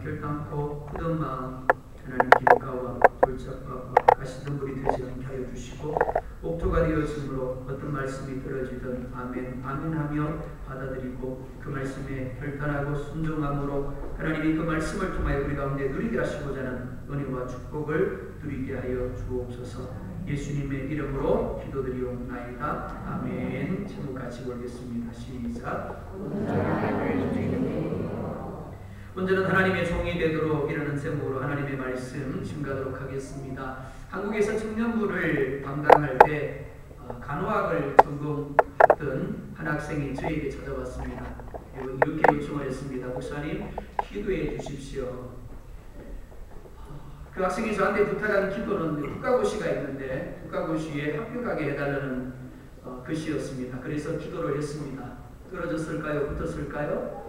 결단코 굳은 마음 하나님 길가와 골짜기와 가시던 물이 되지 않게 하여 주시고 옥토가 되어짐으로 어떤 말씀이 들어지든 아멘 아멘 하며 받아들이고 그 말씀에 결단하고 순종함으로 하나님이 그 말씀을 통하여 우리 가운데 누리게 하시고자 하는 은혜와 축복을 누리게 하여 주옵소서. 예수님의 이름으로 기도드리옵나이다. 아멘. 제목 같이 보겠습니다. 시작. 온전한 하나님의 종이 되도록 이라는 제목으로 하나님의 말씀 증가하도록 하겠습니다. 한국에서 청년부를 담당할 때 간호학을 전공했던 한 학생이 저에게 찾아왔습니다. 그리고 이렇게 요청을 했습니다. 목사님, 기도해 주십시오. 그 학생이 저한테 부탁한 기도는 국가고시가 있는데 국가고시에 합격하게 해달라는 것이었습니다. 그래서 기도를 했습니다. 떨어졌을까요? 붙었을까요?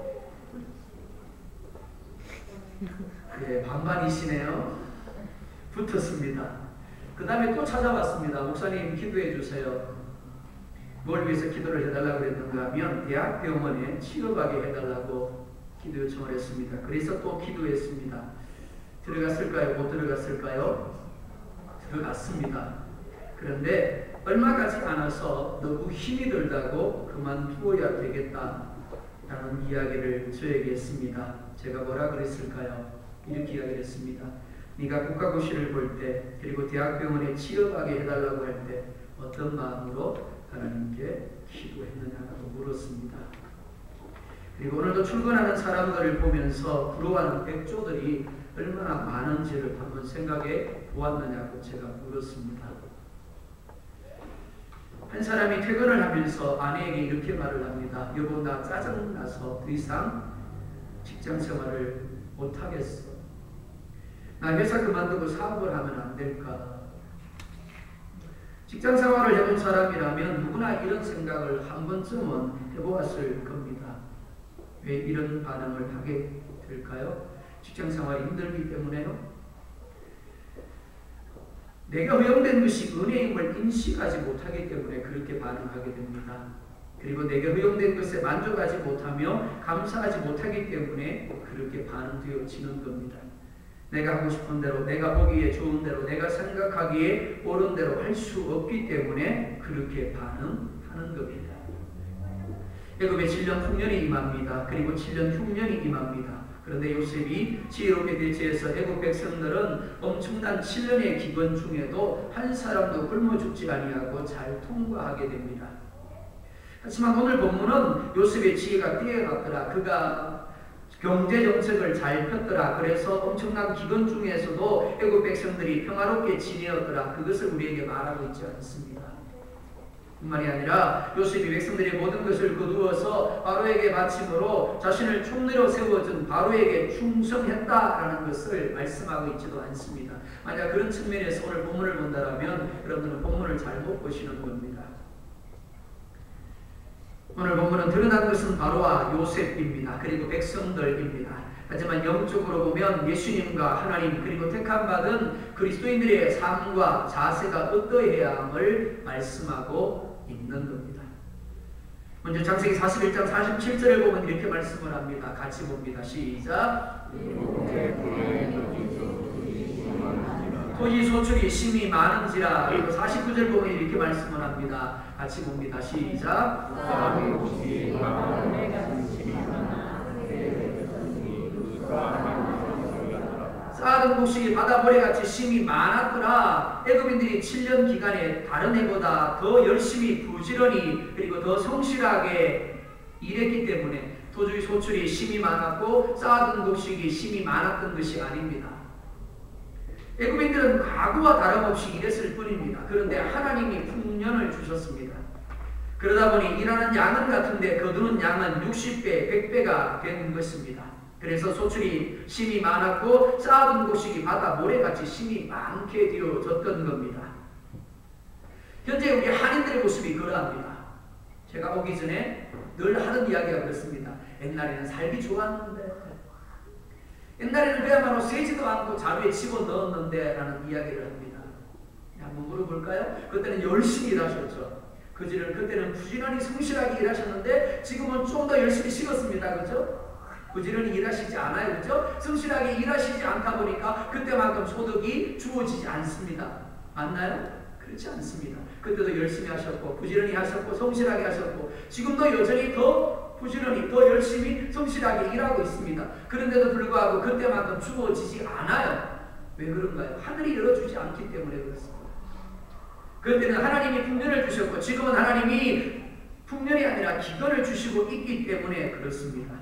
네, 반반이시네요. 붙었습니다. 그 다음에 또 찾아왔습니다. 목사님 기도해 주세요. 뭘 위해서 기도를 해달라고 그랬는가 하면 대학병원에 취업하게 해달라고 기도 요청을 했습니다. 그래서 또 기도했습니다. 들어갔을까요? 못 들어갔을까요? 들어갔습니다. 그런데 얼마 가지 않아서 너무 힘이 들다고 그만두어야 되겠다 라는 이야기를 저에게 했습니다. 제가 뭐라 그랬을까요? 이렇게 이야기를 했습니다. 네가 국가고시를 볼 때 그리고 대학병원에 취업하게 해달라고 할 때 어떤 마음으로 하나님께 기도했느냐고 물었습니다. 그리고 오늘도 출근하는 사람들을 보면서 부러워하는 백조들이 얼마나 많은지를 한번 생각해 보았느냐고 제가 물었습니다. 한 사람이 퇴근을 하면서 아내에게 이렇게 말을 합니다. 여보, 나 짜증나서 더 이상 직장 생활을 못하겠어. 나 회사 그만두고 사업을 하면 안 될까? 직장 생활을 해본 사람이라면 누구나 이런 생각을 한 번쯤은 해보았을 겁니다. 왜 이런 반응을 하게 될까요? 직장 생활이 힘들기 때문에요. 내가 허용된 것이 은혜임을 인식하지 못하기 때문에 그렇게 반응하게 됩니다. 그리고 내가 허용된 것에 만족하지 못하며 감사하지 못하기 때문에 그렇게 반응되어지는 겁니다. 내가 하고 싶은 대로, 내가 보기에 좋은 대로, 내가 생각하기에 옳은 대로 할 수 없기 때문에 그렇게 반응하는 겁니다. 애굽에 7년 풍년이 임합니다. 그리고 7년 흉년이 임합니다. 그런데 요셉이 지혜롭게 대처해서 애굽 백성들은 엄청난 7년의 기근 중에도 한 사람도 굶어 죽지 아니하고 잘 통과하게 됩니다. 하지만 오늘 본문은 요셉의 지혜가 뛰어났더라. 그가 경제정책을 잘 폈더라. 그래서 엄청난 기근 중에서도 애굽 백성들이 평화롭게 지내었더라. 그것을 우리에게 말하고 있지 않습니다. 뿐만이 아니라 요셉이 백성들의 모든 것을 거두어서 바로에게 바침으로 자신을 총리로 세워준 바로에게 충성했다라는 것을 말씀하고 있지도 않습니다. 만약 그런 측면에서 오늘 본문을 본다면 여러분은 본문을 잘못 보시는 겁니다. 오늘 본문은 드러난 것은 바로와 요셉입니다. 그리고 백성들입니다. 하지만 영적으로 보면 예수님과 하나님 그리고 택함받은 그리스도인들의 삶과 자세가 어떠해야 함을 말씀하고 있는 겁니다. 먼저 창세기 41장 47절을 보면 이렇게 말씀을 합니다. 같이 봅니다. 시작. 토지 소출이 심히 많은지라. 그리고 49절 보면 이렇게 말씀을 합니다. 같이 봅니다. 시작. 쌓아둔 곡식이 바다모래같이 심이 많았더라. 애굽인들이 7년 기간에 다른 해보다 더 열심히 부지런히 그리고 더 성실하게 일했기 때문에 토지 소출이 심이 많았고 쌓아둔 곡식이 심이 많았던 것이 아닙니다. 애굽인들은 과거와 다름없이 일했을 뿐입니다. 그런데 하나님이 풍년을 주셨습니다. 그러다 보니 일하는 양은 같은데 거두는 양은 60배, 100배가 된 것입니다. 그래서 소출이 심이 많았고 쌓아둔 곡식이 바다 모래같이 심이 많게 되어졌던 겁니다. 현재 우리 한인들의 모습이 그러합니다. 제가 오기 전에 늘 하는 이야기가 그렇습니다. 옛날에는 살기 좋았는데, 옛날에는 그야말로 세지도 않고 자루에 집어넣었는데 라는 이야기를 합니다. 한번 물어볼까요? 그때는 열심히 일하셨죠. 그때는 부지런히 성실하게 일하셨는데 지금은 좀 더 열심히 식었습니다. 그렇죠? 부지런히 일하시지 않아요. 그렇죠? 성실하게 일하시지 않다 보니까 그때만큼 소득이 주어지지 않습니다. 맞나요? 그렇지 않습니다. 그때도 열심히 하셨고 부지런히 하셨고 성실하게 하셨고 지금도 여전히 더 부지런히 더 열심히 성실하게 일하고 있습니다. 그런데도 불구하고 그때만큼 주어지지 않아요. 왜 그런가요? 하늘이 열어주지 않기 때문에 그렇습니다. 그때는 하나님이 풍년을 주셨고 지금은 하나님이 풍년이 아니라 기근을 주시고 있기 때문에 그렇습니다.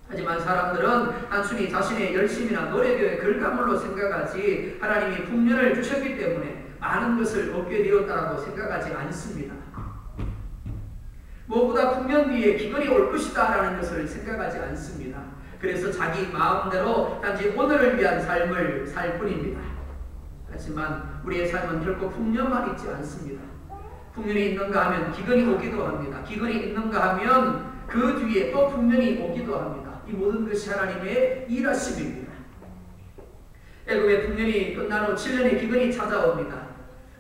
하지만 사람들은 단순히 자신의 열심이나 노력의 결과물로 생각하지 하나님이 풍년을 주셨기 때문에 많은 것을 얻게 되었다고 생각하지 않습니다. 무엇보다 풍년 뒤에 기근이 올 것이다 라는 것을 생각하지 않습니다. 그래서 자기 마음대로 단지 오늘을 위한 삶을 살 뿐입니다. 하지만 우리의 삶은 결코 풍년만 있지 않습니다. 풍년이 있는가 하면 기근이 오기도 합니다. 기근이 있는가 하면 그 뒤에 또 풍년이 오기도 합니다. 이 모든 것이 하나님의 일하심입니다. 애굽의 풍년이 끝난 후 7년의 기근이 찾아옵니다.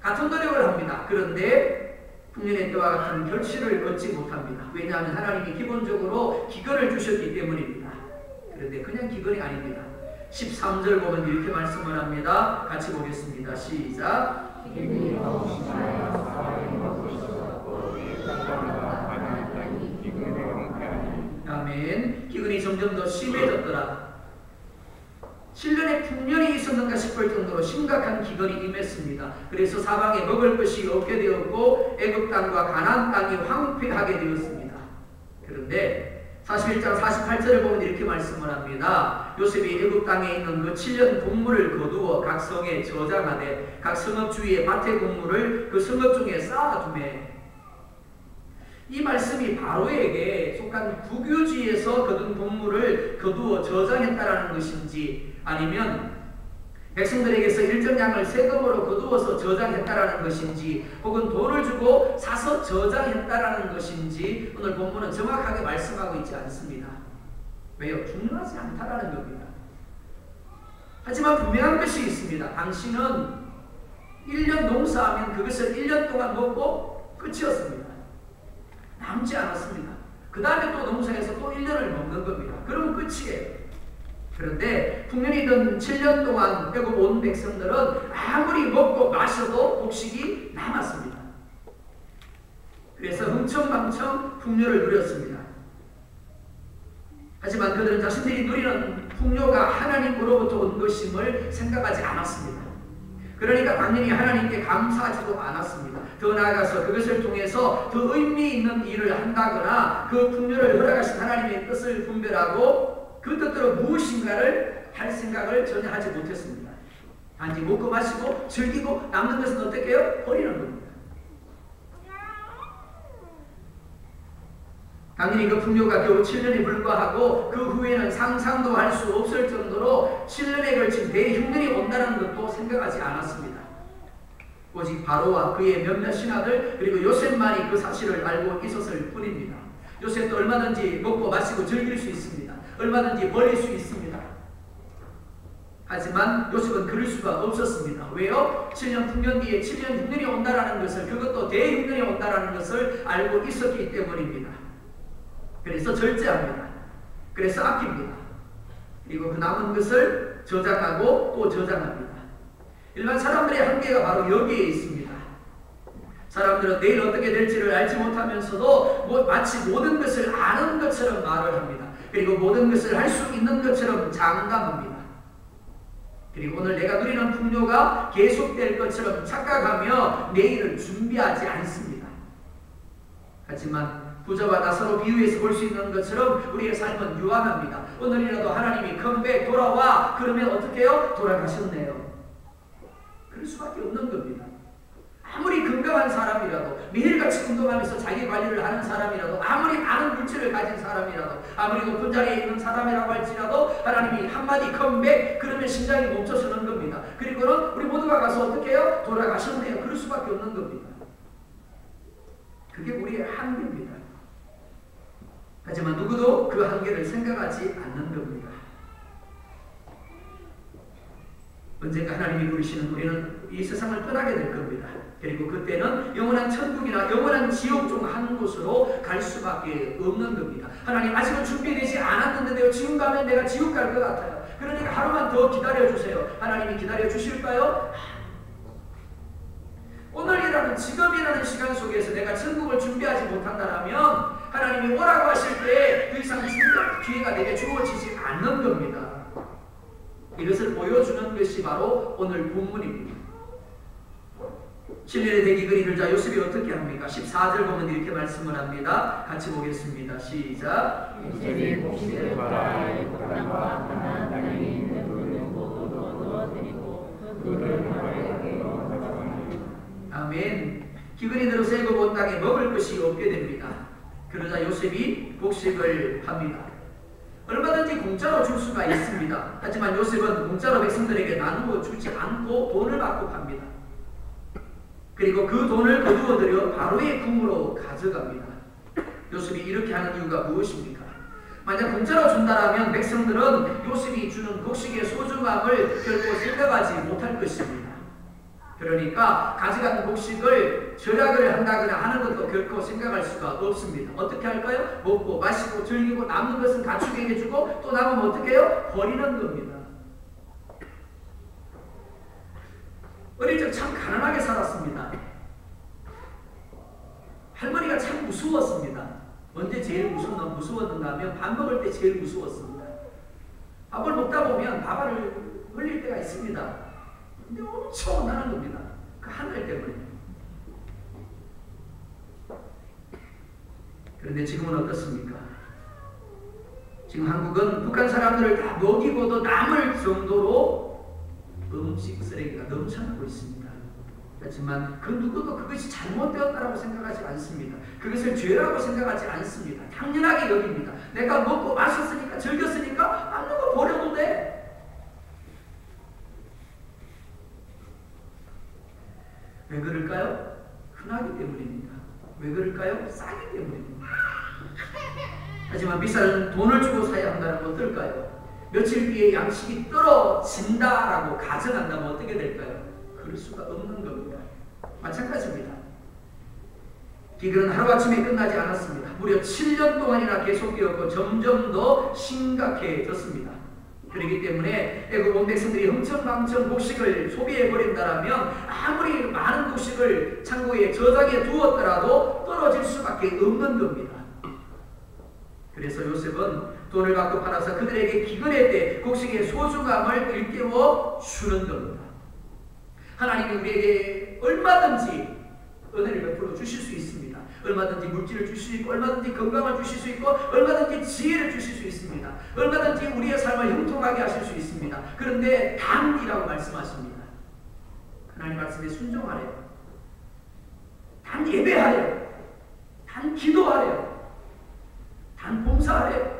같은 노력을 합니다. 그런데 풍년의 때와 같은 결실을 얻지 못합니다. 왜냐하면 하나님이 기본적으로 기근을 주셨기 때문입니다. 그런데 그냥 기근이 아닙니다. 13절 보면 이렇게 말씀을 합니다. 같이 보겠습니다. 시작. 아멘. 기근이 점점 더 심해졌더라. 7년의 풍년이 있었는가 싶을 정도로 심각한 기근이 임했습니다. 그래서 사방에 먹을 것이 없게 되었고 애굽 땅과 가나안 땅이 황폐하게 되었습니다. 그런데 41장 48절을 보면 이렇게 말씀을 합니다. 요셉이 애굽 땅에 있는 그 7년 곡물을 거두어 각 성에 저장하되 각 성읍 주위에 밭의 곡물을 그 성읍 중에 쌓아두매. 이 말씀이 바로에게 속한 국유지에서 거둔 곡물을 거두어 저장했다라는 것인지 아니면 백성들에게서 일정량을 세금으로 거두어서 저장했다라는 것인지 혹은 돈을 주고 사서 저장했다라는 것인지 오늘 본문은 정확하게 말씀하고 있지 않습니다. 왜요? 중요하지 않다라는 겁니다. 하지만 분명한 것이 있습니다. 당신은 1년 농사하면 그것을 1년 동안 먹고 끝이었습니다. 남지 않았습니다. 그 다음에 또 농사해서 또 1년을 먹는 겁니다. 그러면 끝이에요. 그런데 풍년이던 7년 동안 애굽 온 백성들은 아무리 먹고 마셔도 곡식이 남았습니다. 그래서 흥청망청 풍요를 누렸습니다. 하지만 그들은 자신들이 누리는 풍요가 하나님으로부터 온 것임을 생각하지 않았습니다. 그러니까 당연히 하나님께 감사하지도 않았습니다. 더 나아가서 그것을 통해서 더 의미 있는 일을 한다거나 그 풍요를 허락하신 하나님의 뜻을 분별하고 그 뜻대로 무엇인가를 할 생각을 전혀 하지 못했습니다. 단지 먹고 마시고 즐기고 남는 것은 어떻게 해요? 버리는 겁니다. 당연히 그 풍요가 겨우 7년에 불과하고 그 후에는 상상도 할 수 없을 정도로 7년에 걸친 대흉년이 온다는 것도 생각하지 않았습니다. 오직 바로와 그의 몇몇 신하들 그리고 요셉만이 그 사실을 알고 있었을 뿐입니다. 요셉도 얼마든지 먹고 마시고 즐길 수 있습니다. 얼마든지 버릴 수 있습니다. 하지만 요셉은 그럴 수가 없었습니다. 왜요? 7년 풍년 뒤에 7년 흉년이 온다라는 것을 그것도 대흉년이 온다라는 것을 알고 있었기 때문입니다. 그래서 절제합니다. 그래서 아낍니다. 그리고 그 남은 것을 저장하고 또 저장합니다. 일반 사람들의 한계가 바로 여기에 있습니다. 사람들은 내일 어떻게 될지를 알지 못하면서도 마치 모든 것을 아는 것처럼 말을 합니다. 그리고 모든 것을 할 수 있는 것처럼 장담합니다. 그리고 오늘 내가 누리는 풍요가 계속될 것처럼 착각하며 내일을 준비하지 않습니다. 하지만 부자와 나사로 비유해서 볼 수 있는 것처럼 우리의 삶은 유한합니다. 오늘이라도 하나님이 컴백 돌아와 그러면 어떻게 해요? 돌아가셨네요. 그럴 수밖에 없는 겁니다. 아무리 건강한 사람이라도 매일같이 운동하면서 자기 관리를 하는 사람이라도 아무리 많은 물질을 가진 사람이라도 아무리 높은 자리에 있는 사람이라고 할지라도 하나님이 한마디 컴백 그러면 심장이 멈춰서는 겁니다. 그리고는 우리 모두가 가서 어떻게 해요? 돌아가셨네요. 그럴 수밖에 없는 겁니다. 그게 우리의 한계입니다. 하지만 누구도 그 한계를 생각하지 않는 겁니다. 언젠가 하나님이 부르시는 우리는 이 세상을 떠나게 될 겁니다. 그리고 그때는 영원한 천국이나 영원한 지옥 중 한 곳으로 갈 수밖에 없는 겁니다. 하나님 아직은 준비되지 않았는데요. 지금 가면 내가 지옥 갈 것 같아요. 그러니까 하루만 더 기다려주세요. 하나님이 기다려주실까요? 오늘이라는 지금이라는 시간 속에서 내가 천국을 준비하지 못한다면 하나님이 오라고 하실 때 더 이상 준비할 기회가 내게 주어지지 않는 겁니다. 이것을 보여주는 것이 바로 오늘 본문입니다. 7년의 대기근 이르자 요셉이 어떻게 합니까? 14절 보면 이렇게 말씀을 합니다. 같이 보겠습니다. 시작. 요셉이 곡식을 팔아 애굽 땅과 가나안 땅에 있는 돈을 모두 드리고 그들을 바로에게 가져가니. 아멘. 기근이 들어서 애굽 온 땅에 먹을 것이 없게 됩니다. 그러자 요셉이 곡식을 팝니다. 얼마든지 공짜로 줄 수가 있습니다. 하지만 요셉은 공짜로 백성들에게 나누어 주지 않고 돈을 받고 팝니다. 그리고 그 돈을 거두어 들여 바로의 궁으로 가져갑니다. 요셉이 이렇게 하는 이유가 무엇입니까? 만약 공짜로 준다라면 백성들은 요셉이 주는 곡식의 소중함을 결코 생각하지 못할 것입니다. 그러니까 가져간 곡식을 절약을 한다거나 하는 것도 결코 생각할 수가 없습니다. 어떻게 할까요? 먹고 마시고 즐기고 남는 것은 가축에게 주고 또 남으면 어떻게 해요? 버리는 겁니다. 어릴 적 참 가난하게 살았습니다. 할머니가 참 무서웠습니다. 언제 제일 무서웠는가 하면 밥 먹을 때 제일 무서웠습니다. 밥을 먹다 보면 밥알을 흘릴 때가 있습니다. 근데 엄청 혼나는 겁니다. 그 하늘 때문에. 그런데 지금은 어떻습니까? 지금 한국은 북한 사람들을 다 먹이고도 남을 정도로 음식 쓰레기가 넘쳐나고 있습니다. 하지만 그 누구도 그것이 잘못되었다고 생각하지 않습니다. 그것을 죄라고 생각하지 않습니다. 당연하게 여깁니다. 내가 먹고 마셨으니까 즐겼으니까 남는 거 버려도 돼. 왜 그럴까요? 흔하기 때문입니다. 왜 그럴까요? 싸기 때문입니다. 하지만 비싼 돈을 주고 사야 한다는 건 어떨까요? 며칠 뒤에 양식이 떨어진다라고 가정한다면 어떻게 될까요? 그럴 수가 없는 겁니다. 마찬가지입니다. 기근은 하루아침에 끝나지 않았습니다. 무려 7년 동안이나 계속되었고 점점 더 심각해졌습니다. 그렇기 때문에 애굽 온 백성들이 흥청망청 곡식을 소비해버린다면 아무리 많은 곡식을 창고에 저장해 두었더라도 떨어질 수밖에 없는 겁니다. 그래서 요셉은 돈을 받고 팔아서 그들에게 기근의 때 곡식의 소중함을 일깨워 주는 겁니다. 하나님이 우리에게 얼마든지 은혜를 베풀어 주실 수 있습니다. 얼마든지 물질을 주실 수 있고 얼마든지 건강을 주실 수 있고 얼마든지 지혜를 주실 수 있습니다. 얼마든지 우리의 삶을 형통하게 하실 수 있습니다. 그런데 단이라고 말씀하십니다. 하나님 말씀에 순종하래요. 단 예배하래요. 단 기도하래요. 단 봉사하래요.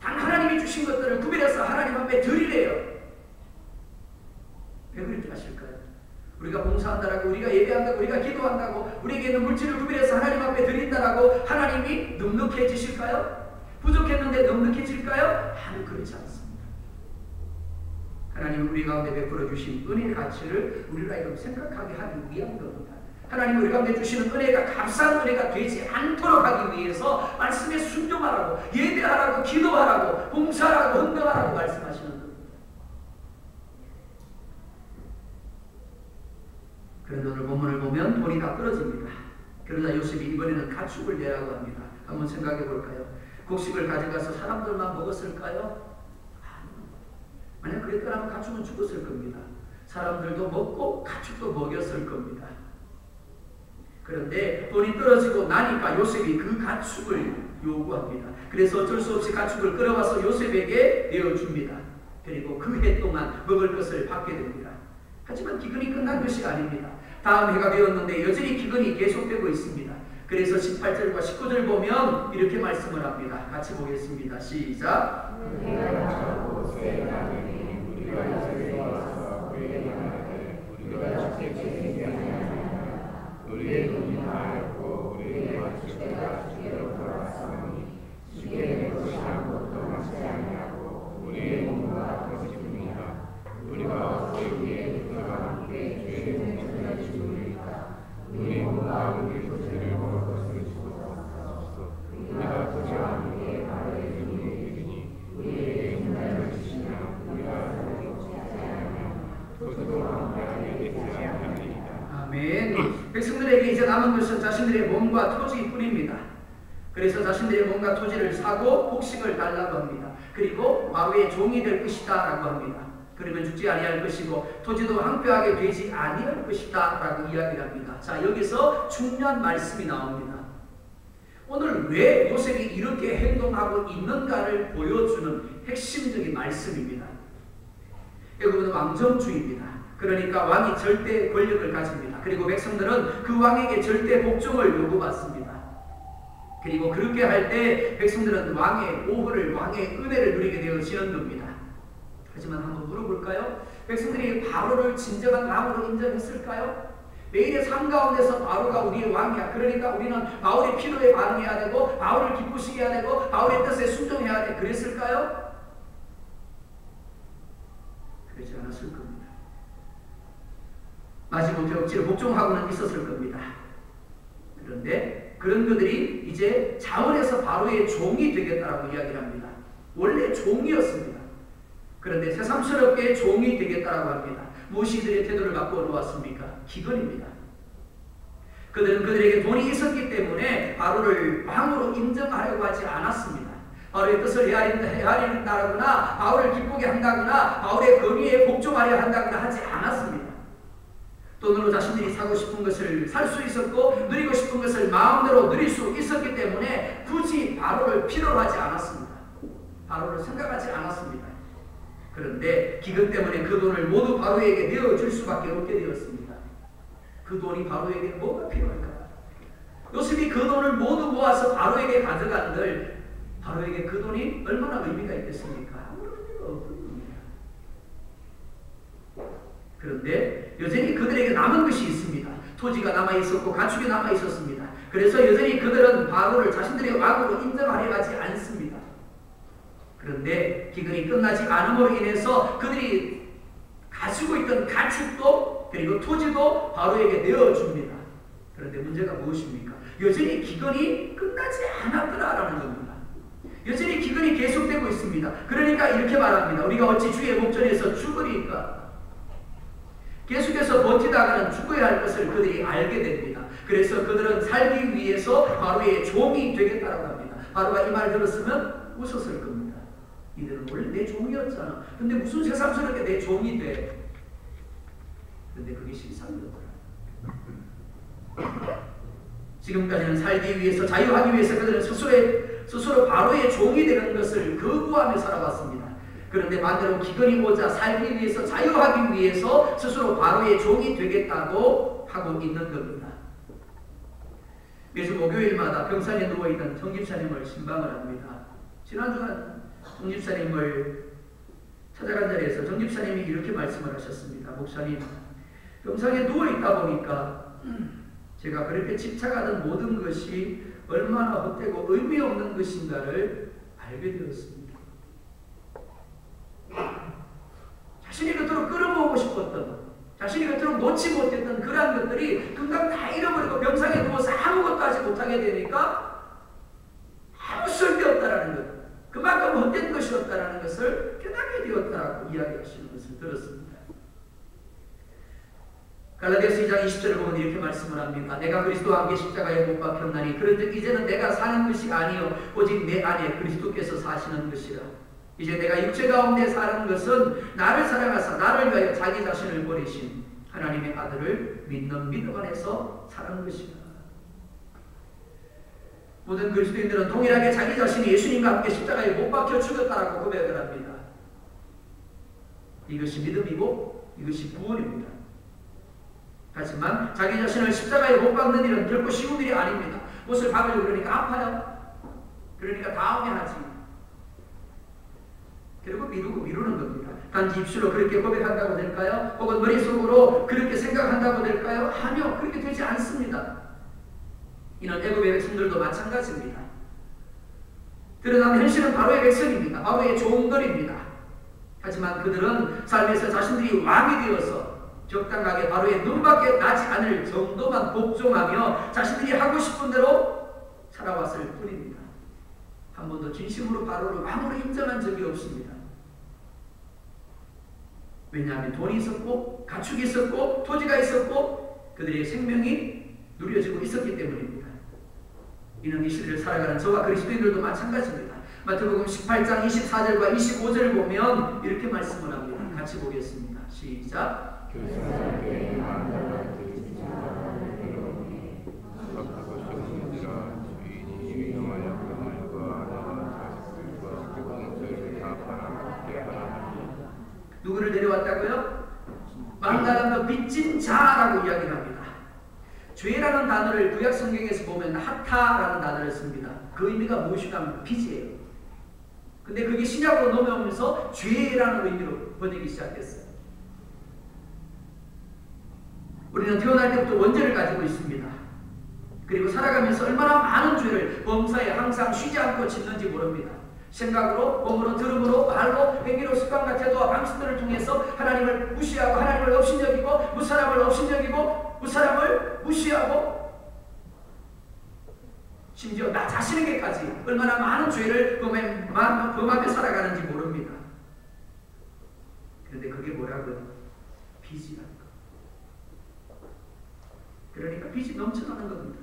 단 하나님이 주신 것들을 구별해서 하나님 앞에 드리래요. 왜 그렇게 하실까요? 우리가 봉사한다라고, 우리가 예배한다고, 우리가 기도한다고, 우리에게 있는 물질을 구별해서 하나님 앞에 드린다라고 하나님이 넉넉해지실까요? 부족했는데 넉넉해질까요? 아니, 그렇지 않습니다. 하나님은 우리 가운데 베풀어 주신 은혜의 가치를 우리가 생각하게 하기 위한 겁니다. 하나님 우리 가운데 주시는 은혜가 값싼 은혜가 되지 않도록 하기 위해서 말씀에 순종하라고, 예배하라고, 기도하라고, 봉사하라고, 헌금하라고 말씀하시는 겁니다. 그런데 오늘 본문을 보면 돈이 다 떨어집니다. 그러자 요셉이 이번에는 가축을 내라고 합니다. 한번 생각해 볼까요? 곡식을 가져가서 사람들만 먹었을까요? 만약 그랬더라면 가축은 죽었을 겁니다. 사람들도 먹고 가축도 먹였을 겁니다. 그런데 돈이 떨어지고 나니까 요셉이 그 가축을 요구합니다. 그래서 어쩔 수 없이 가축을 끌어와서 요셉에게 내어줍니다. 그리고 그 해 동안 먹을 것을 받게 됩니다. 하지만 기근이 끝난 것이 아닙니다. 다음 해가 되었는데 여전히 기근이 계속되고 있습니다. 그래서 18절과 19절 보면 이렇게 말씀을 합니다. 같이 보겠습니다. 시작. 우리의 돈이 나였고 우리의 가축과 주께로 돌아왔으니 주께 내 것이 아무것도 남지 아니하고 우리의 몸과 것이 뿐이라. 우리가 어떻게 우리의 흙과 함께 남은 것은 자신들의 몸과 토지뿐입니다. 그래서 자신들의 몸과 토지를 사고 곡식을 달라고 합니다. 그리고 바로의 종이 될 것이다 라고 합니다. 그러면 죽지 아니할 것이고 토지도 황폐하게 되지 아니할 것이다 라고 이야기를 합니다. 자, 여기서 중요한 말씀이 나옵니다. 오늘 왜 요셉이 이렇게 행동하고 있는가를 보여주는 핵심적인 말씀입니다. 이것은 왕정주의입니다. 그러니까 왕이 절대 권력을 가집니다. 그리고 백성들은 그 왕에게 절대 복종을 요구받습니다. 그리고 그렇게 할 때 백성들은 왕의 보호를, 왕의 은혜를 누리게 되어지는 겁니다. 하지만 한번 물어볼까요? 백성들이 바로를 진정한 왕으로 인정했을까요? 매일의 삶 가운데서 바로가 우리의 왕이야. 그러니까 우리는 바울의 필요에 반응해야 되고 바울을 기쁘시게 해야 되고 바울의 뜻에 순종해야 돼. 그랬을까요? 그러지 않았을 겁니다. 마지못해 억지로 복종하고는 있었을 겁니다. 그런데 그런 그들이 이제 자원에서 바로의 종이 되겠다라고 이야기를 합니다. 원래 종이었습니다. 그런데 새삼스럽게 종이 되겠다라고 합니다. 무엇이 이들의 태도를 바꾸어 놓았습니까? 기근입니다. 그들은 그들에게 돈이 있었기 때문에 바로를 왕으로 인정하려고 하지 않았습니다. 바울의 뜻을 헤아린다거나 바울을 기쁘게 한다거나 바울의 권위에 복종하려 한다거나 하지 않았습니다. 돈으로 자신들이 사고 싶은 것을 살 수 있었고 누리고 싶은 것을 마음대로 누릴 수 있었기 때문에 굳이 바로를 필요로 하지 않았습니다. 바로를 생각하지 않았습니다. 그런데 기근 때문에 그 돈을 모두 바로에게 내어줄 수밖에 없게 되었습니다. 그 돈이 바로에게 뭐가 필요할까? 요셉이 그 돈을 모두 모아서 바로에게 가져간들 바로에게 그 돈이 얼마나 의미가 있겠습니까? 아무런 의미가 없는 겁니다. 그런데 여전히 그들에게 남은 것이 있습니다. 토지가 남아있었고 가축이 남아있었습니다. 그래서 여전히 그들은 바로를 자신들의 왕으로 인정하려 하지 않습니다. 그런데 기근이 끝나지 않음으로 인해서 그들이 가지고 있던 가축도 그리고 토지도 바로에게 내어줍니다. 그런데 문제가 무엇입니까? 여전히 기근이 끝나지 않았더라라는 겁니다. 여전히 기근이 계속되고 있습니다. 그러니까 이렇게 말합니다. 우리가 어찌 주의 목전에서 죽으리까? 계속해서 버티다가는 죽어야 할 것을 그들이 알게 됩니다. 그래서 그들은 살기 위해서 바로의 종이 되겠다라고 합니다. 바로가 이 말을 들었으면 웃었을 겁니다. 이들은 원래 내 종이었잖아. 근데 무슨 새삼스럽게 내 종이 돼? 근데 그게 실상이었더라. 지금까지는 살기 위해서, 자유하기 위해서 그들은 스스로 바로의 종이 되는 것을 거부하며 살아왔습니다. 그런데 반대로 기근이 오자 살기 위해서, 자유하기 위해서 스스로 바로의 종이 되겠다고 하고 있는 겁니다. 매주 목요일마다 병산에 누워있던 정집사님을 신방을 합니다. 지난주간 정집사님을 찾아간 자리에서 정집사님이 이렇게 말씀을 하셨습니다. 목사님, 병상에 누워있다 보니까 제가 그렇게 집착하던 모든 것이 얼마나 헛되고 의미 없는 것인가를 알게 되었습니다. 자신이 그토록 끌어모으고 싶었던, 자신이 그토록 놓지 못했던 그러한 것들이 금방 다 잃어버리고 병상에 누워서 아무것도 하지 못하게 되니까 아무 쓸데없다라는 것, 그만큼 헛된 것이었다라는 것을 깨닫게 되었다라고 이야기하시는 것을 들었습니다. 갈라디아서 2장 20절을 보면 이렇게 말씀을 합니다. 내가 그리스도와 함께 십자가에 못 박혔나니 그런즉 이제는 내가 사는 것이 아니요 오직 내 안에 그리스도께서 사시는 것이라. 이제 내가 육체 가운데 사는 것은 나를 사랑하사 나를 위하여 자기 자신을 버리신 하나님의 아들을 믿는 믿음 안에서 사는 것이라. 모든 그리스도인들은 동일하게 자기 자신이 예수님과 함께 십자가에 못 박혀 죽었다라고 고백을 합니다. 이것이 믿음이고 이것이 구원입니다. 하지만 자기 자신을 십자가에 못 박는 일은 결코 쉬운 일이 아닙니다. 못을 박으려고 그러니까 아파요. 그러니까 다음에 하지. 결국 미루는 겁니다. 단지 입술로 그렇게 고백한다고 될까요? 혹은 머릿속으로 그렇게 생각한다고 될까요? 아니요. 그렇게 되지 않습니다. 이는 애굽의 백성들도 마찬가지입니다. 드러난 현실은 바로의 백성입니다. 바로의 종들입니다. 하지만 그들은 삶에서 자신들이 왕이 되어서 적당하게 바로의 눈밖에 나지 않을 정도만 복종하며 자신들이 하고 싶은 대로 살아왔을 뿐입니다. 한 번도 진심으로 바로를 왕으로 인정한 적이 없습니다. 왜냐하면 돈이 있었고 가축이 있었고 토지가 있었고 그들의 생명이 누려지고 있었기 때문입니다. 이는 이 시대를 살아가는 저와 그리스도인들도 마찬가지입니다. 마태복음 18장 24절과 25절을 보면 이렇게 말씀을 합니다. 같이 보겠습니다. 시작. 누구를 데려왔다고요? 망가람과 빚진 자라고 이야기를 합니다. 죄라는 단어를 구약 성경에서 보면 하타라는 단어를 씁니다. 그 의미가 무엇이냐면 빚이에요. 근데 그게 신약으로 넘어오면서 죄라는 의미로 번역이 시작됐어요. 우리는 태어날 때부터 원죄를 가지고 있습니다. 그리고 살아가면서 얼마나 많은 죄를 범사에 항상 쉬지 않고 짓는지 모릅니다. 생각으로, 몸으로, 들음으로, 말로, 행위로, 습관과 태도와 방식들을 통해서 하나님을 무시하고 하나님을 업신여기고 무사람을 업신여기고 무사람을 무시하고 심지어 나 자신에게까지 얼마나 많은 죄를 범하며 살아가는지 모릅니다. 그런데 그게 뭐라고요? 빚이라는 거. 그러니까 빚이 넘쳐나는 겁니다.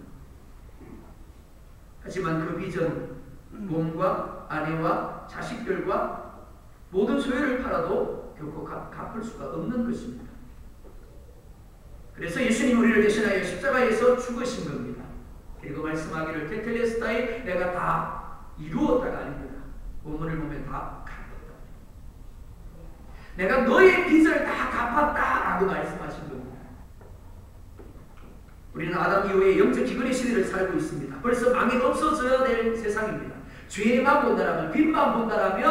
하지만 그 빚은 몸과 아내와 자식들과 모든 소유를 팔아도 결코 갚을 수가 없는 것입니다. 그래서 예수님 우리를 대신하여 십자가에서 죽으신 겁니다. 그리고 말씀하기를 테텔레스타이 내가 다 이루었다가 아닙니다. 본문을 보면 다 갚았다. 내가 너의 빚을 다 갚았다라고 말씀하신 겁니다. 우리는 아담 이후에 영적 기근의 시대를 살고 있습니다. 벌써 망이 없어져야 될 세상입니다. 죄만 본다라면, 빚만 본다라면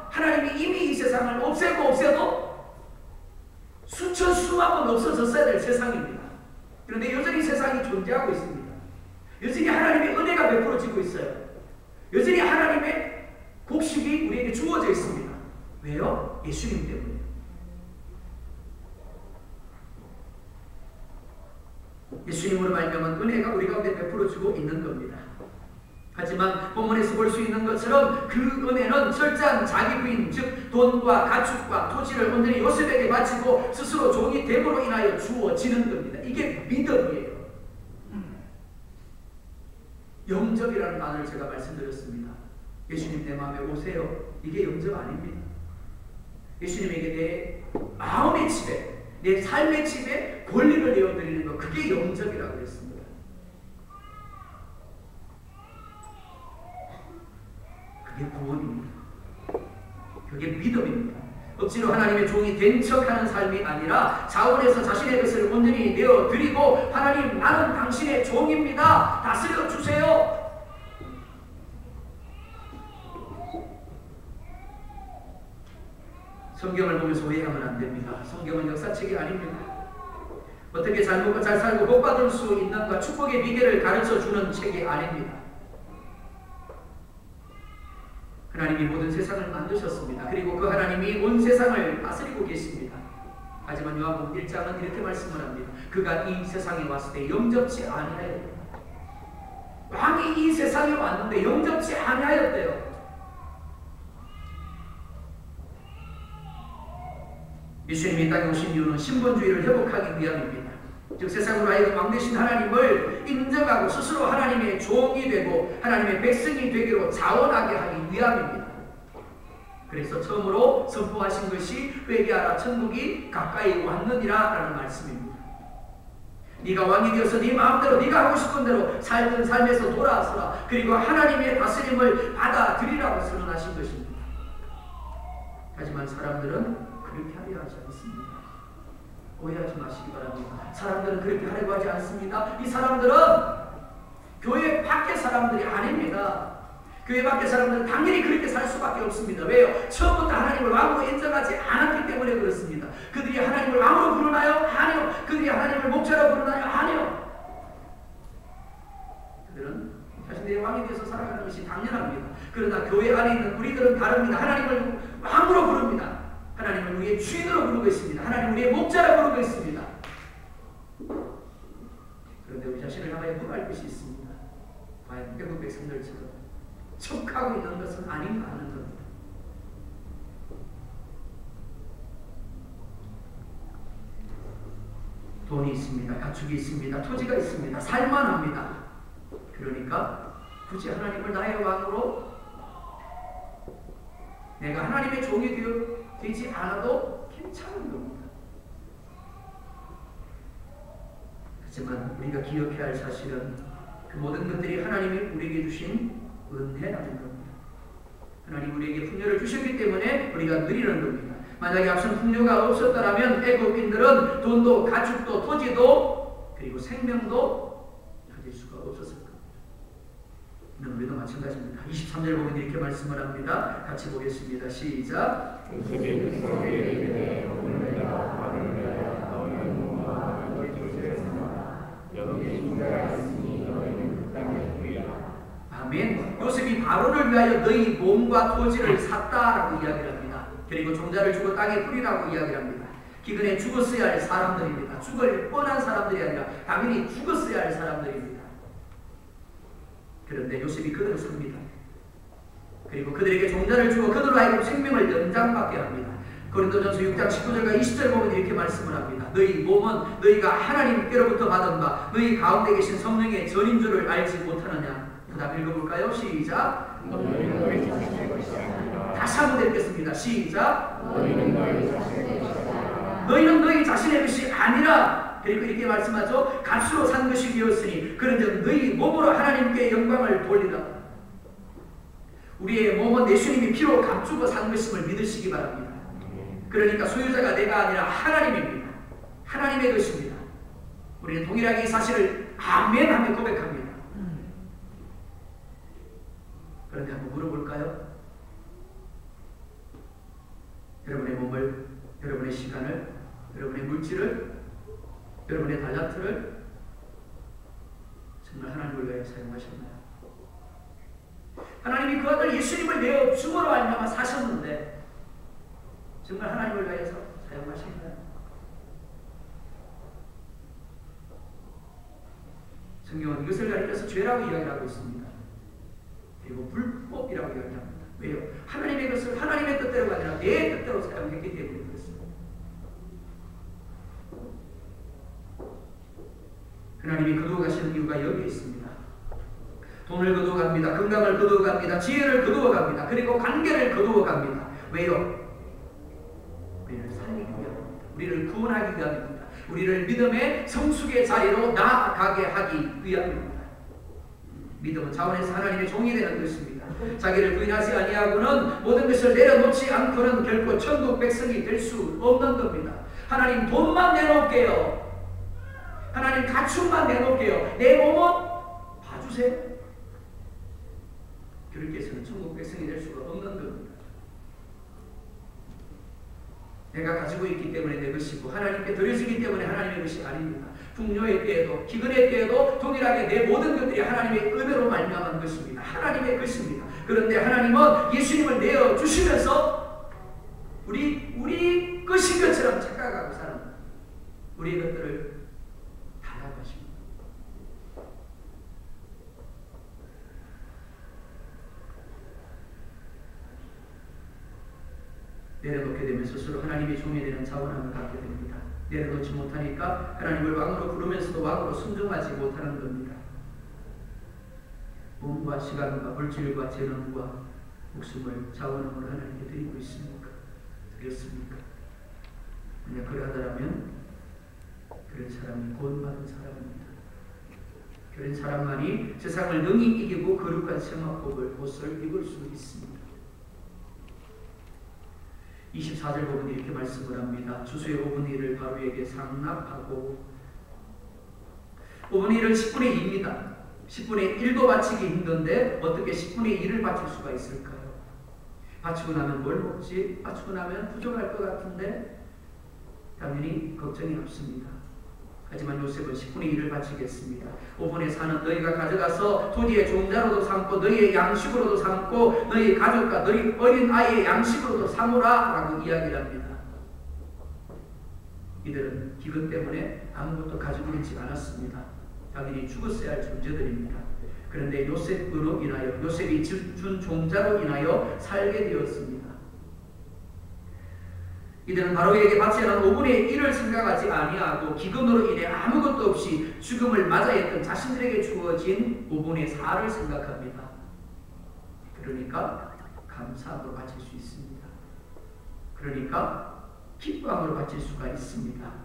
하나님이 이미 이 세상을 없애도 수천 수만 번 없어졌어야 될 세상입니다. 그런데 여전히 세상이 존재하고 있습니다. 여전히 하나님의 은혜가 베풀어지고 있어요. 여전히 하나님의 곡식이 우리에게 주어져 있습니다. 왜요? 예수님 때문에. 예수님으로 말미암은 은혜가 우리 가운데 베풀어지고 있는 겁니다. 하지만 본문에서 볼 수 있는 것처럼 그 은혜는 철저한 자기 부인, 즉 돈과 가축과 토지를 온전히 요셉에게 바치고 스스로 종이 됨으로 인하여 주어지는 겁니다. 이게 믿음이에요. 영접이라는 단어를 제가 말씀드렸습니다. 예수님 내 마음에 오세요. 이게 영접 아닙니다. 예수님에게 내 마음의 집에, 내 삶의 집에 권리를 내어드리는 것, 그게 영접이라고 했습니다. 그게 구원입니다. 그게 믿음입니다. 억지로 하나님의 종이 된 척하는 삶이 아니라 자원해서 자신의 것을 온전히 내어드리고 하나님 나는 당신의 종입니다. 다스려 주세요. 성경을 보면서 오해하면 안 됩니다. 성경은 역사책이 아닙니다. 어떻게 잘 먹고 잘 살고 복 받을 수 있는가 축복의 비결을 가르쳐주는 책이 아닙니다. 하나님이 모든 세상을 만드셨습니다. 그리고 그 하나님이 온 세상을 다스리고 계십니다. 하지만 요한복음 1장은 이렇게 말씀을 합니다. 그가 이 세상에 왔을 때 영접치 아니하였다. 왕이 이 세상에 왔는데 영접치 아니하였대요. 예수님이 땅에 오신 이유는 신분주의를 회복하기 위함입니다. 즉 세상으로 하여금 왕 되신 하나님을 인정하고 스스로 하나님의 종이 되고 하나님의 백성이 되기로 자원하게 하기 위함입니다. 그래서 처음으로 선포하신 것이 회개하라 천국이 가까이 왔느니라 라는 말씀입니다. 네가 왕이 되어서 네 마음대로 네가 하고 싶은 대로 살던 삶에서 돌아서라. 그리고 하나님의 다스림을 받아들이라고 선언하신 것입니다. 하지만 사람들은 그렇게 하려 하지 않습니다. 오해하지 마시기 바랍니다. 사람들은 그렇게 하려고 하지 않습니다. 이 사람들은 교회 밖의 사람들이 아닙니다. 교회 밖의 사람들은 당연히 그렇게 살 수밖에 없습니다. 왜요? 처음부터 하나님을 왕으로 인정하지 않았기 때문에 그렇습니다. 그들이 하나님을 왕으로 부르나요? 아니요. 그들이 하나님을 목자로 부르나요? 아니요. 그들은 자신들의 왕이 되어서 살아가는 것이 당연합니다. 그러나 교회 안에 있는 우리들은 다릅니다. 하나님을 왕으로 부릅니다. 하나님은 우리의 주인으로 부르고 있습니다. 하나님은 우리의 목자로 부르고 있습니다. 그런데 우리 자신을 향하여 묵할 것이 있습니다. 과연 외국 백성들처럼 척하고 있는 것은 아닌가 하는 겁니다. 돈이 있습니다. 가축이 있습니다. 토지가 있습니다. 살만합니다. 그러니까 굳이 하나님을 나의 왕으로 내가 하나님의 종이 되지 않아도 괜찮은 겁니다. 하지만 우리가 기억해야 할 사실은 그 모든 것들이 하나님이 우리에게 주신 은혜라는 겁니다. 하나님 우리에게 풍요를 주셨기 때문에 우리가 누리는 겁니다. 만약에 앞선 풍요가 없었더라면 애국인들은 돈도 가축도 토지도 그리고 생명도 가질 수가 없었을 겁니다. 우리도 마찬가지입니다. 23절 보면 이렇게 말씀을 합니다. 같이 보겠습니다. 시작. 아멘. 요셉이 바로를 위하여 너희 몸과 토지를 샀다라고 이야기를 합니다. 그리고 종자를 주고 땅에 뿌리라고 이야기를 합니다. 기근에 죽었어야 할 사람들입니다. 죽을 뻔한 사람들이 아니라 당연히 죽었어야 할 사람들입니다. 그런데 요셉이 그들을 삽니다. 그리고 그들에게 종자를 주고 그들로 하여금 생명을 연장받게 합니다. 고린도전서 6장 19절과 20절 보면 이렇게 말씀을 합니다. 너희 몸은 너희가 하나님께로부터 받은 바 너희 가운데 계신 성령의 전인 줄을 알지 못하느냐. 그 다음 읽어볼까요? 시작. 다시 한번 읽겠습니다. 시작. 너희는 너희 자신의 것이 아니라 그리고 이렇게 말씀하죠. 값으로 산 것이 되었으니 그런즉 너희 몸으로 하나님께 영광을 돌리라. 우리의 몸은 예수님이 피로 값주고 산 것임을 믿으시기 바랍니다. 그러니까 소유자가 내가 아니라 하나님입니다. 하나님의 것입니다. 우리는 동일하게 이 사실을 아멘하며 고백합니다. 그런데 한번 물어볼까요? 여러분의 몸을, 여러분의 시간을, 여러분의 물질을, 여러분의 달란트를 정말 하나님을 위해 사용하셨나요? 하나님이 그 아들 예수님을 내어 죽음으로 알미암아 사셨는데 정말 하나님을 위해서 사용하셨나요? 성경은 이것을 가리켜서 죄라고 이야기하고 있습니다. 그리고 불법이라고 이야기합니다. 왜요? 하나님의 것을 하나님의 뜻대로가 아니라 내 뜻대로 사용했기 때문에 그렇습니다. 하나님이 거두어가시는 이유가 여기에 있습니다. 돈을 거두어갑니다. 건강을 거두어갑니다. 지혜를 거두어갑니다. 그리고 관계를 거두어갑니다. 왜요? 우리를 살리기 위함입니다. 우리를 구원하기 위함입니다. 우리를 믿음의 성숙의 자리로 나아가게 하기 위함입니다. 믿음은 자원에서 하나님의 종이 되는 것입니다. 자기를 부인하지 아니하고는 모든 것을 내려놓지 않고는 결코 천국 백성이 될 수 없는 겁니다. 하나님 돈만 내놓을게요. 하나님 가축만 내놓을게요. 내 몸은 봐주세요. 그렇게 해서는 천국 백성이 될 수가 없는 겁니다. 내가 가지고 있기 때문에 내 것이고 하나님께 드려지기 때문에 하나님의 것이 아닙니다. 풍요의 때에도 기근의 때에도 동일하게 내 모든 것들이 하나님의 은혜로 말미암은 것입니다. 하나님의 것입니다. 그런데 하나님은 예수님을 내어 주시면서 우리 것인 것처럼 착각하고 사는 우리의 것들을 달라고 하십니다. 내려놓게 되면 스스로 하나님의 종이 되는 자원함을 갖게 됩니다. 내려놓지 못하니까 하나님을 왕으로 부르면서도 왕으로 순종하지 못하는 겁니다. 몸과 시간과 물질과 재능과 목숨을 자원함으로 하나님께 드리고 있습니까? 드렸습니까? 만약 그러하더라면 그런 사람이 구원받은 사람입니다. 그런 사람만이 세상을 능히 이기고 거룩한 생활법을 옷을 입을 수 있습니다. 24절 보면 이렇게 말씀을 합니다. 주수의 5분의 1을 바로에게 상납하고 5분의 1은 10분의 2입니다. 10분의 1도 바치기 힘든데 어떻게 10분의 1을 바칠 수가 있을까요? 바치고 나면 뭘 먹지? 바치고 나면 부족할 것 같은데 당연히 걱정이 없습니다. 하지만 요셉은 10분의 1을 바치겠습니다. 5분의 4는 너희가 가져가서 토지의 종자로도 삼고 너희의 양식으로도 삼고 너희 가족과 너희 어린 아이의 양식으로도 삼으라 라고 이야기를 합니다. 이들은 기근 때문에 아무것도 가지고 있지 않았습니다. 당연히 죽었어야 할 존재들입니다. 그런데 요셉으로 인하여 요셉이 준 종자로 인하여 살게 되었습니다. 이들은 바로에게 바치는 5분의 1을 생각하지 아니하고 기근으로 인해 아무것도 없이 죽음을 맞이했던 자신들에게 주어진 5분의 4를 생각합니다. 그러니까 감사함으로 바칠 수 있습니다. 그러니까 기뻐함으로 바칠 수가 있습니다.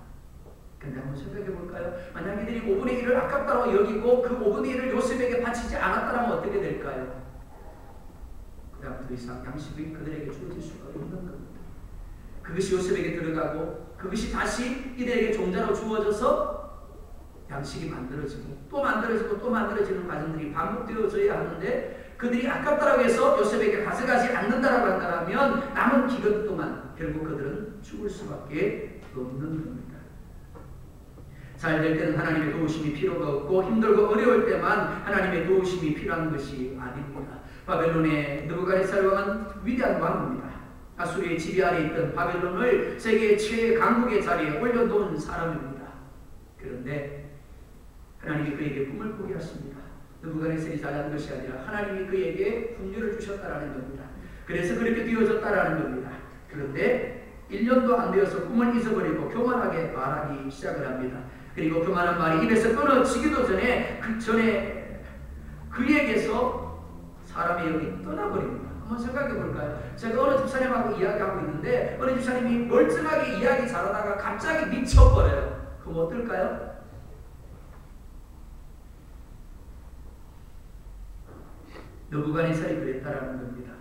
근데 한번 생각해 볼까요? 만약 이들이 5분의 1을 아깝다고 여기고 그 5분의 1을 요셉에게 바치지 않았다면 어떻게 될까요? 그 다음 더 이상 양식이 그들에게 주어질 수가 없는 겁니다. 그것이 요셉에게 들어가고 그것이 다시 이들에게 종자로 주어져서 양식이 만들어지고 또 만들어지고 또 만들어지는 과정들이 반복되어져야 하는데 그들이 아깝다고 해서 요셉에게 가져가지 않는다라고 한다면 남은 기간 동안 결국 그들은 죽을 수밖에 없는 겁니다. 잘 될 때는 하나님의 도우심이 필요가 없고 힘들고 어려울 때만 하나님의 도우심이 필요한 것이 아닙니다. 바벨론의 느부갓네살 왕은 위대한 왕입니다. 아수리의 지배 아래 있던 바벨론을 세계 최강국의 자리에 올려놓은 사람입니다. 그런데 하나님이 그에게 꿈을 꾸게 하십니다. 느부갓네살이 잘한 것이 아니라 하나님이 그에게 풍요를 주셨다라는 겁니다. 그래서 그렇게 되어졌다라는 겁니다. 그런데 1년도 안 되어서 꿈을 잊어버리고 교만하게 말하기 시작을 합니다. 그리고 교만한 말이 입에서 끊어지기도 전에 그에게서 사람의 영이 떠나버립니다. 한번 생각해 볼까요? 제가 어느 집사님하고 이야기하고 있는데 어느 집사님이 멀쩡하게 이야기 잘하다가 갑자기 미쳐버려요. 그럼 어떨까요? 느부갓네살이 그랬다라는 겁니다.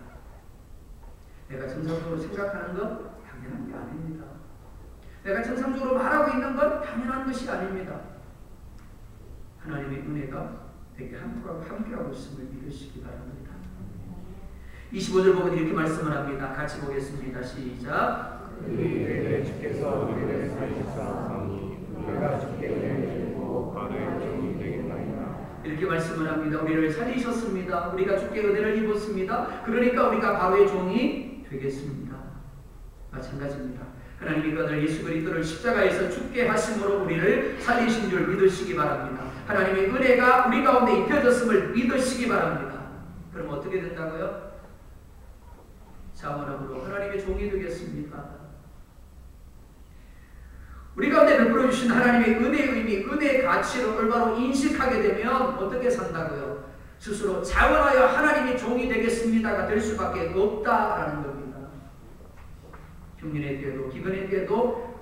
내가 정상적으로 생각하는 건 당연한 게 아닙니다. 내가 정상적으로 말하고 있는 건 당연한 것이 아닙니다. 하나님의 은혜가 내게 함께하고 있음을 믿으시기 바랍니다. 25절 보면 이렇게 말씀을 합니다. 같이 보겠습니다. 시작. 우리에게 주께서 우리를 살리사오니 우리가 주께 은혜를 주고 바로의 종이 되겠나이다. 이렇게 말씀을 합니다. 우리를 살리셨습니다. 우리가 주께 은혜를 입었습니다. 그러니까 우리가 바로의 종이 되겠습니다. 마찬가지입니다. 하나님이 그 아들 예수 그리스도를 십자가에서 죽게 하심으로 우리를 살리신 줄 믿으시기 바랍니다. 하나님의 은혜가 우리 가운데 입혀졌음을 믿으시기 바랍니다. 그럼 어떻게 된다고요? 자원함으로 하나님의 종이 되겠습니다. 우리 가운데 베풀어 주신 하나님의 은혜의 의미, 은혜의 가치를 올바로 인식하게 되면 어떻게 산다고요? 스스로 자원하여 하나님의 종이 되겠습니다가 될 수밖에 없다라는 겁니다. 흉년의 때도 기근의 때도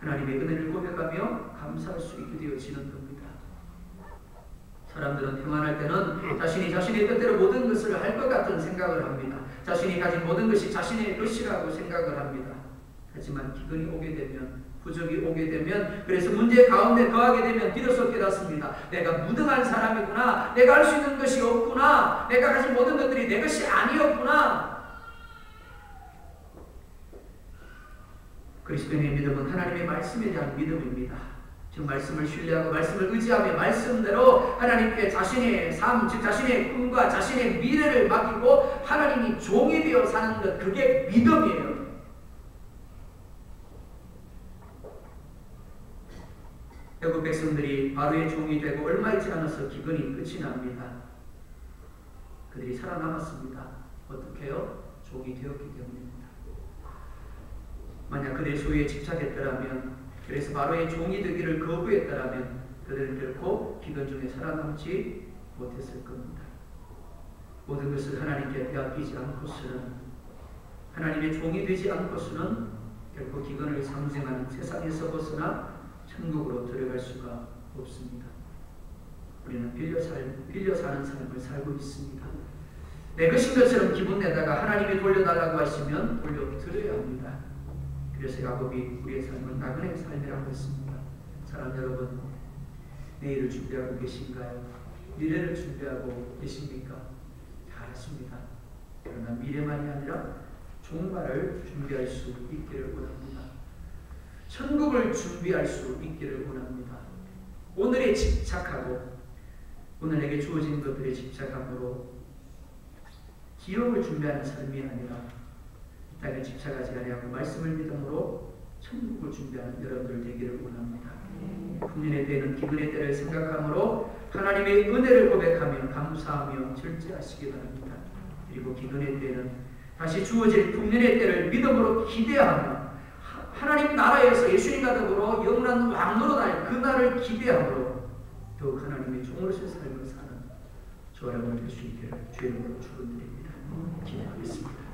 하나님의 은혜를 고백하며 감사할 수 있게 되어지는 겁니다. 사람들은 평안할 때는 자신이 자신의 뜻대로 모든 것을 할 것 같은 생각을 합니다. 자신이 가진 모든 것이 자신의 것이라고 생각을 합니다. 하지만 기근이 오게 되면, 부족이 오게 되면, 그래서 문제 가운데 거하게 되면 비로소 깨닫습니다. 내가 무능한 사람이구나. 내가 할 수 있는 것이 없구나. 내가 가진 모든 것들이 내 것이 아니었구나. 그리스도인의 믿음은 하나님의 말씀에 대한 믿음입니다. 즉 말씀을 신뢰하고 말씀을 의지하며 말씀대로 하나님께 자신의 삶, 즉 자신의 꿈과 자신의 미래를 맡기고 하나님이 종이 되어 사는 것, 그게 믿음이에요. 애국 백성들이 바로의 종이 되고 얼마 있지 않아서 기근이 끝이 납니다. 그들이 살아남았습니다. 어떻게 해요? 종이 되었기 때문입니다. 만약 그들의 소유에 집착했더라면, 그래서 바로의 종이 되기를 거부했더라면 그들은 결코 기근 중에 살아남지 못했을 겁니다. 모든 것을 하나님께 빼앗기지 않고서는, 하나님의 종이 되지 않고서는 결코 기근을 상징하는 세상에서 벗어나 천국으로 들어갈 수가 없습니다. 우리는 빌려 사는 삶을 살고 있습니다. 내 것인 것처럼 기분 내다가 하나님이 돌려달라고 하시면 돌려드려야 합니다. 그래서 야곱이 우리의 삶은 나그네 삶이라고 했습니다. 사랑 여러분, 내일을 준비하고 계신가요? 미래를 준비하고 계십니까? 잘하십니다. 그러나 미래만이 아니라 종말을 준비할 수 있기를 원합니다. 천국을 준비할 수 있기를 원합니다. 오늘에 집착하고 오늘 내게 주어진 것들에 집착함으로 기업을 준비하는 삶이 아니라 땅에 집착하지 아니하고 말씀을 믿음으로 천국을 준비하는 여러분들 되기를 원합니다. 흉년의 때는 기근의 때를 생각함으로 하나님의 은혜를 고백하며 감사하며 절제하시기 바랍니다. 그리고 기근의 때는 다시 주어질 흉년의 때를 믿음으로 기대하며 나라에서 예수님과 더불어 영원한 왕으로 날 그날을 기대함으로 더욱 하나님의 종으로서의 삶을 사는 저와 여러분 될 수 있기를 주의 이름으로 축원드립니다. 기도하겠습니다.